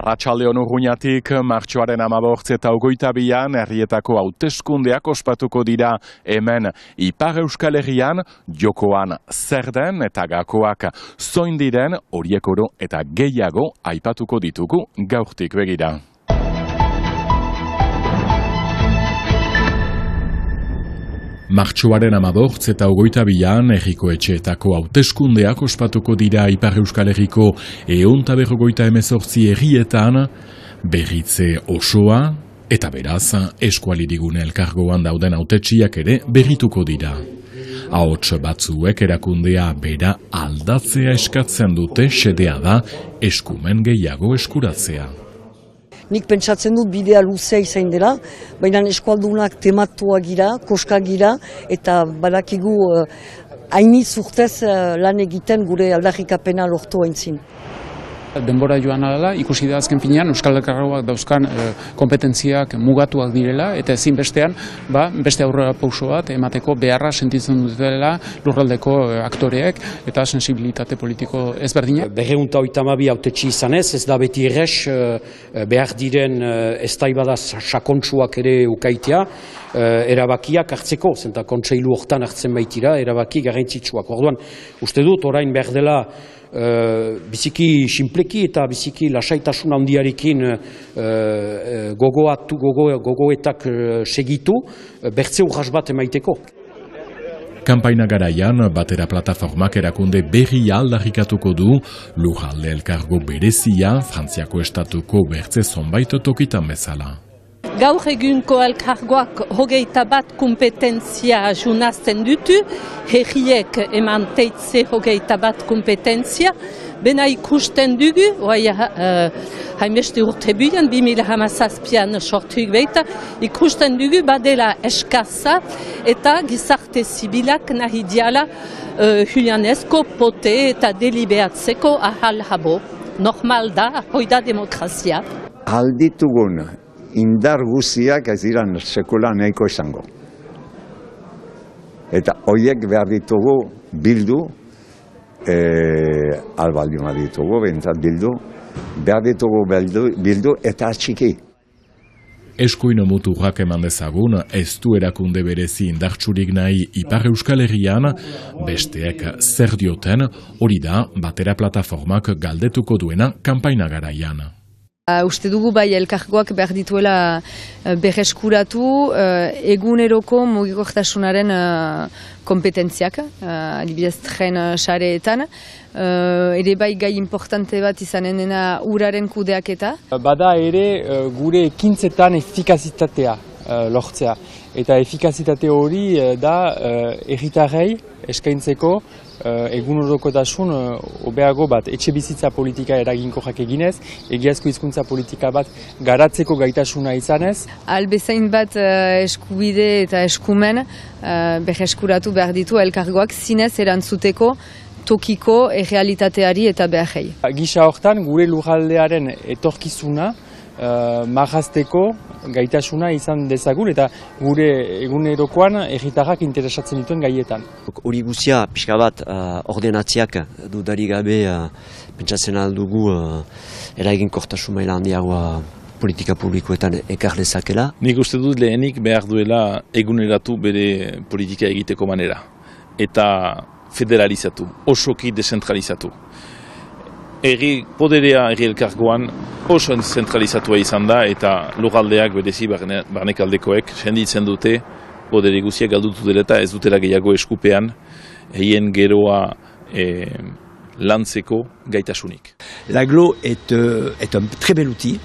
Arratsaldeon Urruñatik martxoaren 15 eta 22an herrietako hauteskundeak ospatuko dira hemen Ipar Euskal Herrian. Jokoan zer den eta gakoak zoin diren horiek oro eta gehiago aipatuko ditugu gaurtik begira. Martxoaren 15 eta 22an herriko etxeetako hauteskundeak ospatuko dira Ipar Euskal Herriko 158 herrietan, berritze osoa eta beraz eskualirigune elkargoan dauden hautetsiak ere berrituko dira. Ahots batzuek erakundea bera aldatzea eskatzen dute, xedea da eskumen gehiago eskuratzea. Nik pentsatzen dut bidea luzea izan dela, baina eskualdunak tematua gira, koska gira, eta badakigu hainitz urtez lan egiten gure aldarrikapena lortu aintzin. Denbora joan ala, ikusi da azken finean Euskal Elkargoak dauzkan kompetentziak mugatuak direla, eta ezin bestean beste aurrera pauso bat emateko beharra sentitzen dutela lurraldeko aktoreek eta sensibilitate politiko ezberdinak. 232 hautetsi izanez, ez da beti errez behar diren eztaibada sakontsuak ere ukaitea, erabakiak hartzeko, zenta kontseilu hortan hartzen baitira, erabaki garrantzitsuak. Orduan, uste dut orain behar dela biziki sinpleki eta biziki lasaitasun handiarekin gogoetak segitu, bertze urras bat emaiteko. Kanpaina garaian, Batera Plataformak erakunde berri aldarrikatuko du, lurralde elkargo berezia, Frantziako estatuko bertze zonbait tokitan bezala. Gaur egunko elkargoak 21 kompetentzia junazten dutu, herriek eman teitze 21 kompetentzia, bena ikusten dugu, hainbeste urte buian, 2017an sortuik behita, ikusten dugu badela eskaza eta gizarte zibilak nahi diala julianezko pote eta deliberatzeko ahal habo. Normal da, hoi da demokrazia. Alditugun indar guziak ez dira sekula nahiko izango. Eta horiek behar ditugu bildu, albaldima ditugu, bentsat bildu, behar ditugu bildu eta atxiki. Eskuin muturrak eman dezagun, ez du erakunde berezi indartsurik nahi Ipar Euskal Herrian, besteek zer dioten, hori da Batera Plataformak galdetuko duena kanpaina garaian. Uste dugu bai elkargoak behar dituela berreskuratu eguneroko mugikortasunaren kompetentziak, adibidez tren sareetan, ere bai gai importante bat izanen dena uraren kudeaketa. Bada ere gure ekintzetan efikazitatea lortzea, eta efikazitate hori da herritarrei eskaintzeko egunerokotasun hobeago bat etxe bizitza politika eraginkorrak eginez, egiazko hizkuntza politika bat garatzeko gaitasuna izanez. Albezain bat eskubide eta eskumen berreskuratu behar ditu elkargoak zinez erantzuteko tokiko errealitateari eta beharrei. Gisa hortan gure lurraldearen etorkizuna marrazteko gaitasuna izan dezagun eta gure egunerokoan herritarrak interesatzen dituen gaietan. Hori guzia pixka bat ordenatziak dudarik gabe pentsatzen aldugu eraginkortasun maila handiagoa politika publikoetan ekar dezakela. Nik uste dut lehenik behar duela eguneratu bere politika egiteko manera eta federalizatu, osoki dezentralizatu. Poderea herri elkargoan oso zentralizatua izan da eta lurraldeak berezi barnekaldekoek senditzen dute podere guziak galdutu dela eta ez dutela gehiago eskupean heien geroa lantzeko gaitasunik. L'aglo est un très bel outil,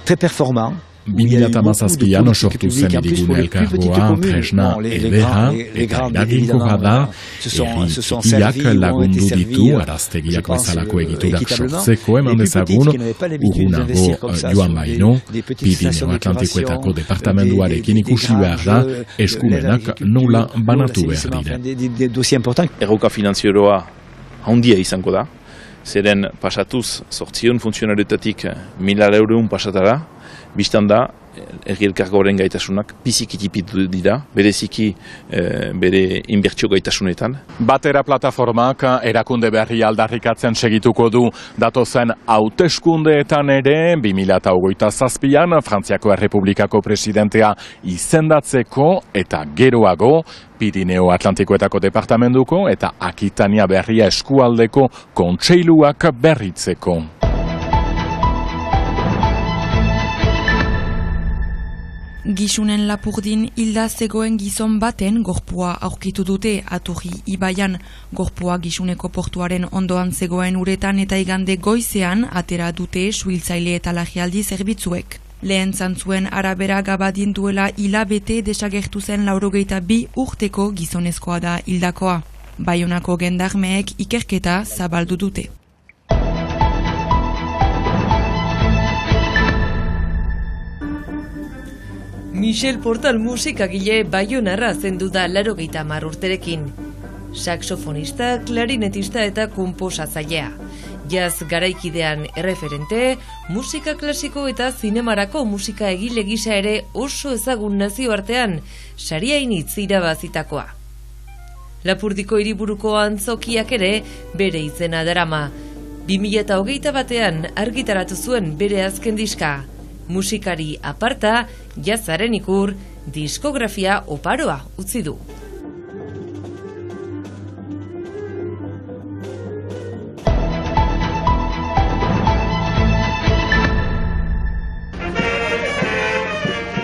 très performant. 2017an sortu zen irigune elkargoa, tresna ederra eta eraginkorra da, herri txikiak lagundu ditu araztegiak bezalako egiturak sortzeko eman dezagun, urrunago joan baino, Pirineo Atlantikoetako departamenduarekin ikusi behar da, eskumenak nola banatu behar dire. Erroka finanzieroa handia izango da, zeren pasatuz 800 funtzionarioetatik 1.000 € pasatara, Bistan da, herri elkargoaren gaitasunak biziki tipitu dira, bereziki bere inbertsio gaitasunetan. Batera plataformak erakunde berri aldarrikatzen segituko du datozen hauteskundeetan ere 2027an Frantziako Errepublikako presidentea izendatzeko eta geroago Pirineo Atlantikoetako departamentuko eta Akitania Berria eskualdeko kontseiluak berritzeko. Gisunen Lapurdin hilda zegoen gizon baten gorpua aurkitu dute Aturri ibaian. Gorpua Gisuneko portuaren ondoan zegoen uretan eta igande goizean atera dute suhiltzaile eta larrialdi zerbitzuek. Lehen zantzuen arabera Gabadin duela hilabete desagertu zen 82 urteko gizonezkoa da hildakoa. Baionako gendarmeek ikerketa zabaldu dute. Michel Portal musikagile baionarra zendu da 80 urterekin. Saxofonista, klarinetista eta konposatzailea. Jazz garaikidean erreferente, musika klasiko eta zinemarako musika egile gisa ere oso ezagun nazioartean, sariainitz irabazitakoa. Lapurdiko hiriburuko antzokiak ere bere izena darama. 2021an argitaratu zuen bere azken diska. Musikari aparta, jazzaren ikur, diskografia oparoa utzi du.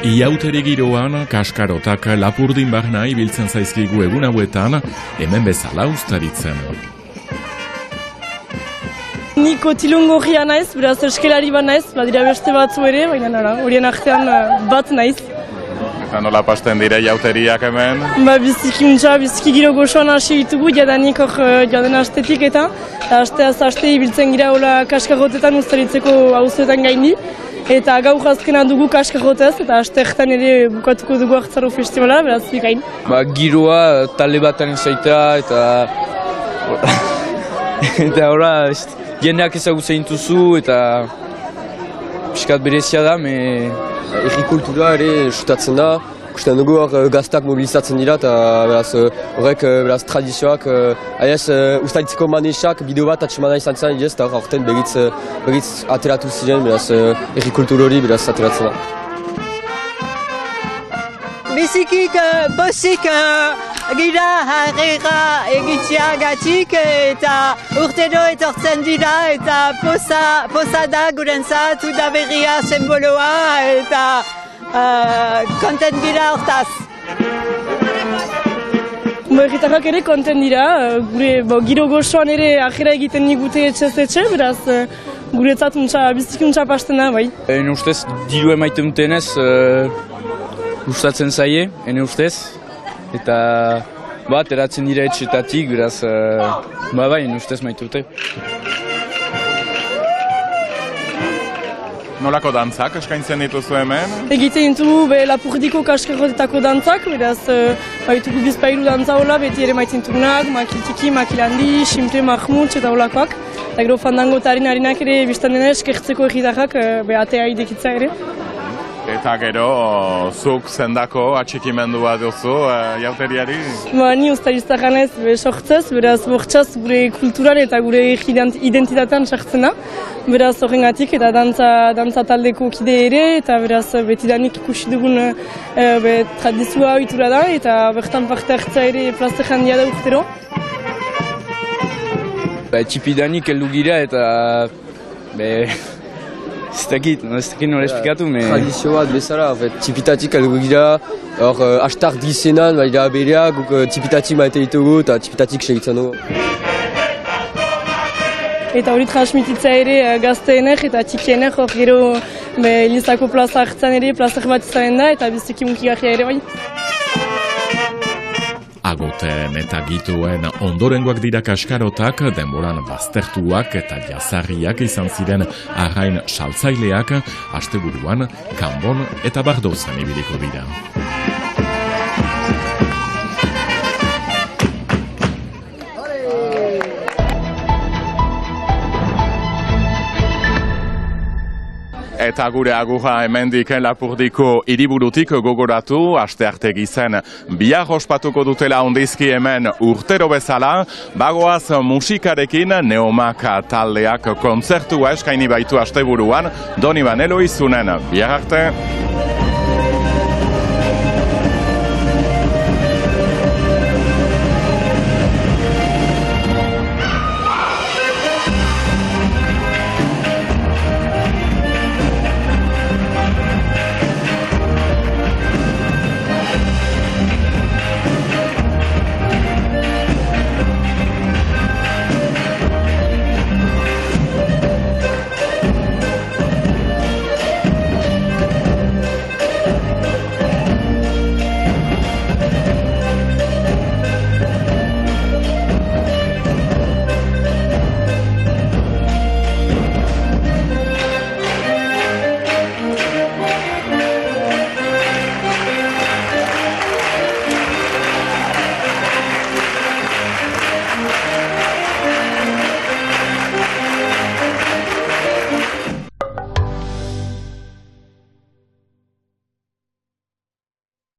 Iauteri giroan, kaskarotak Lapurdin barna ibiltzen zaizkigu egun hauetan, hemen bezala ustaritzen. Ni kotilongorria naiz, beraz eskelari bat naiz, badira beste batzu ere, baina horien artean bat naiz. Eta nola pasten dire jauteriak hemen? Biziki giro gozoan hasi ditugu, jadanik hor jaden astetik eta aste ibiltzen gira hola kaskarrotetan ustaritzeko auzoetan gaindi. Eta gaur azkena dugu kaskarrotez eta asteetan ere bukatuko dugu Hartzaro festivala, beraz bikain. Giroa talde batan izaitea eta... eta horra... Jendeak ezagutzen intuzu eta piskat berezia da, Errikultura ere sutatzen da, ikusten dugu hor gaztak mobilizatzen dira eta horrek tradizioak, ustaitzeko manesak bideo bat atxemana izan zen, eta horreten begitz ateratu ziren, errikultur hori ateratzen da. Bizikik posik gira harrera egitziagatik eta urtero etortzen dira eta posa da gurentzat udaberria senboloa eta konten gira hortaz. Herritarrak ere konten dira, giro gozoan ere ajera egiten digute etxez-etxe, beraz guretzat biziki untsa pasten da, bai. Ene ustez, diru emaiten dutenez, gustatzen zaie, ene ustez, eta ateratzen dira etxetatik, beraz, bai, ene ustez maite dute. Nolako dantzak eskaintzen dituzu hemen? Egiten ditugu Lapurdiko kaskarrotetako dantzak, beraz, baitugu bizpailu dantza hola, beti ere maiten ditugunak, makiltiki, makilandi, simple, mahmutz eta holakoak. Eta gero fandango eta harinak ere biztan dena eskertzeko egitarrak, atea idekitza ere. Eta gero, zuk zendako atxikimendua duzu jauteriari? Ni ustariztakan ez, sortzez, beraz bortxaz gure kulturan eta gure identitatean sartzen da. Beraz horrengatik eta dantza taldeko kide ere, eta beraz betidanik ikusi dugun tradizioa ohitura da, eta bertan parte hartza ere plaza jandia da urtero. Txipidanik heldu gira eta... Ez dakit nola esplikatu, tradizio bat bezala, txipitatik heldu gira, hor hastar dizenan, bereak, guk txipitatik maite ditugu eta txipitatik segitzen dugu. Eta hori transmititza ere gazteenek eta txikienek hor gero Elizako plaza hartzen ere, plazak bat izanen da eta biziki unkigarria ere bai. Agoten eta gituen ondorengoak dira kaskarotak, denboran baztertuak eta jazarriak izan ziren arrain saltzaileak, asteburuan, Kanbon eta Bardozan ibiliko dira. eta gure agurra hemendik Lapurdiko hiriburutik gogoratu, astearte gizen bihar ospatuko dutela ondizki hemen urtero bezala, bagoaz musikarekin Neomaka taldeak kontzertua eskaini baitu asteburuan, Donibane Eloizunen. Bihar arte!